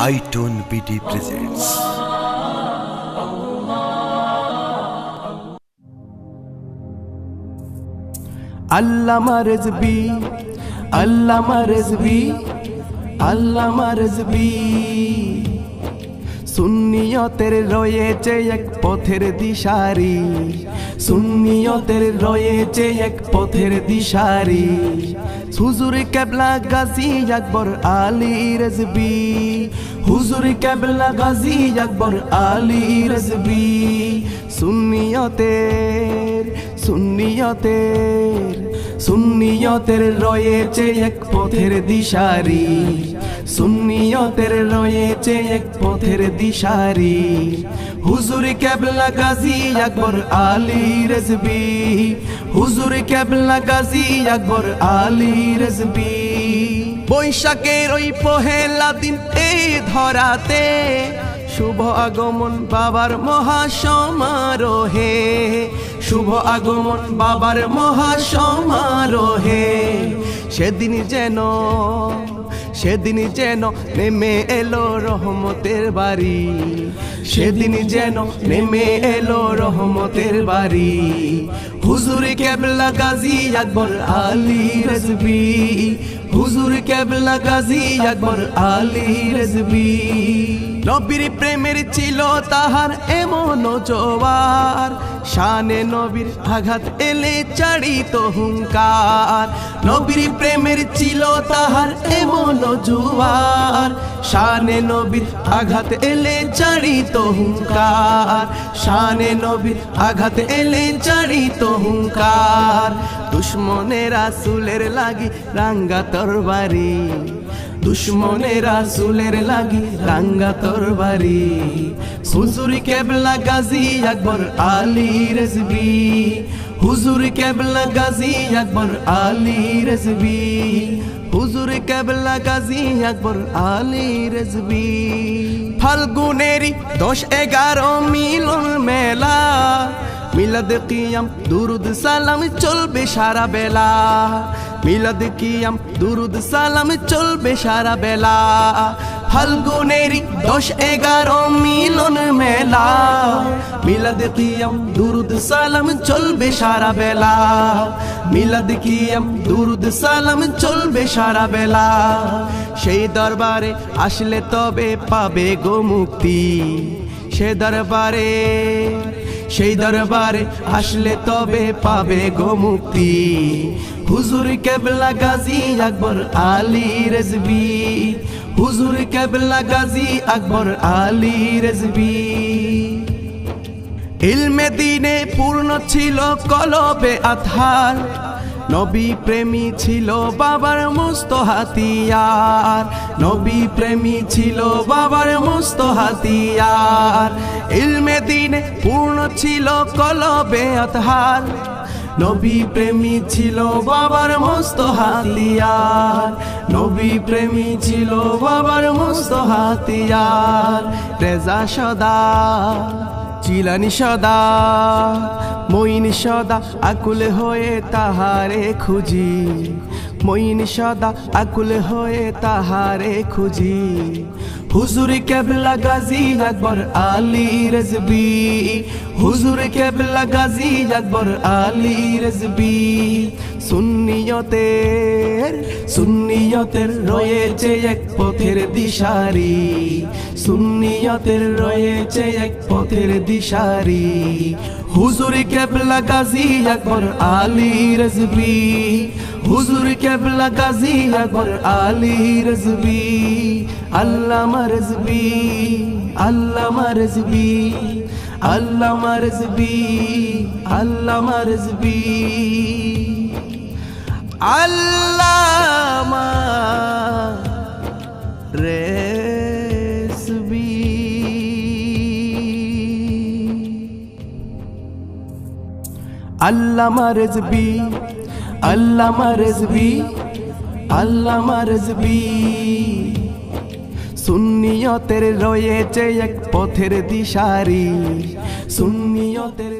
আইটোন BD presents. আল্লামা রেজবি, আল্লামা রেজবি, আল্লামা রেজবি। সুন্নিয়তের রয়েছে এক পথের দিশারি, সুন্নিয়তের রয়েছে এক পথের দিশারি। হুজুর কেবলা গাজী আকবর আলী রেজবি, হুজুর কেবলা গাজী আকবর আলী রেজবি। সুন্নিয়তের সুন্নিয়তের সুন্নিয়তের রয়েছে এক পথের দিশারি, সুন্নিয়তের রয়েছে এক পথের দিশারি। হুজুর কেবলা গাজী আকবর আলী রেজবি, হুজুর কেবলা গাজী আকবর আলী রেজবি। বৈশাখের ওই পহেলা দিন এই ধরাতে শুভ আগমন বাবার মহাসমারোহে, শুভ আগমন বাবার মহাসমারোহে। সেদিন যেন নেমে এলো রহমতের বাড়ি, সেদিন যেন নেমে এলো রহমতের বাড়ি। হুজুর কেবলা গাজী আকবর আলী রেজবি, হুজুর কেবলা গাজী আকবর আলী রেজবি। নবীর প্রেমের ছিল তাহার এমন জোয়ার, শানে নবীর আঘাত এলে চাড়িত হুঙ্কার। নবীর প্রেমের ছিল তাহার এমন জোয়ার, শানে নবীর আঘাত এলে চাড়িত হুঙ্কার, শানে নবীর আঘাত এলে চাড়িত হুঙ্কার। দুশ্মনের রাসূলের লাগি রাঙ্গা তরবারি, দুশ্মনের রাসূলের লাগি রাঙ্গা তরবারি। হুজুর কেবলা গাজী আকবর আলী রেজবি, হুজুর কেবলা গাজী আকবর আলী রেজবি, হুজুর কেবলা গাজী আকবর আলী রেজবি। ফাল্গুনেরই 10-11 মিলন মেলা, মিলাদ কিয়াম দুরুদ সালাম চলবে সারা বেলা, মিলাদ কিয়াম দুরুদ সালাম চলবে সারা বেলা। ফাল্গুনেরই 10-11 মিলন মেলা, মিলাদ কিয়াম দুরুদ সালাম চলবে সারা বেলা, মিলাদ কিয়াম দুরুদ সালাম চলবে সারা বেলা। সেই দরবারে আসলে তবে পাবে গো মুক্তি, সে দরবারে, সেই দরবারে আসলে তবে পাবে গো মুক্তি। হুজুর কেবলা গাজী আকবর আলী রেজবি, হুজুর কেবলা গাজী আকবর আলী রেজবি। ইলমে দ্বীনে পূর্ণ ছিল কলবে আতহার, নবী প্রেমী ছিল বাবার মস্ত হাতিয়ার, নবী প্রেমী ছিল বাবার মস্ত হাতিয়ার। ইলমে দ্বীনে পূর্ণ ছিল কলবে আতহার, নবী প্রেমী ছিল বাবার মস্ত হাতিয়ার, নবী প্রেমী ছিল বাবার মস্ত হাতিয়ার। রেজা সদা, জিলানি সদা, মঈন সদা আকুল হয়ে তাহারে খুঁজি, মঈন সদা আকুল হয়ে তাহারে খুঁজি। হুজুর কেবলা গাজী আকবর আলী রেজবি, হুজুর কেবলা গাজী আকবর আলী রেজবি। সুন্নিয়তের রয়েছে এক পথের দিশারি, সুন্নিয়তের রয়েছে এক পথের দিশারি। হুজুর কেবলা গাজী আকবর আলী রেজবি, হুজুর কেবলা গাজী আকবর আলী রেজবি। আল্লামা রেজবি, আল্লামা রেজবি, আল্লামা রেজবি, আল্লামা রেজবি, আল্লামা রেজবি। আল্লামা রেজবি, আল্লামা রেজবি, আল্লামা রেজবি। সুন্নিয়তের রয়েছে এক পথের দিশারি, সুন্নিয়তের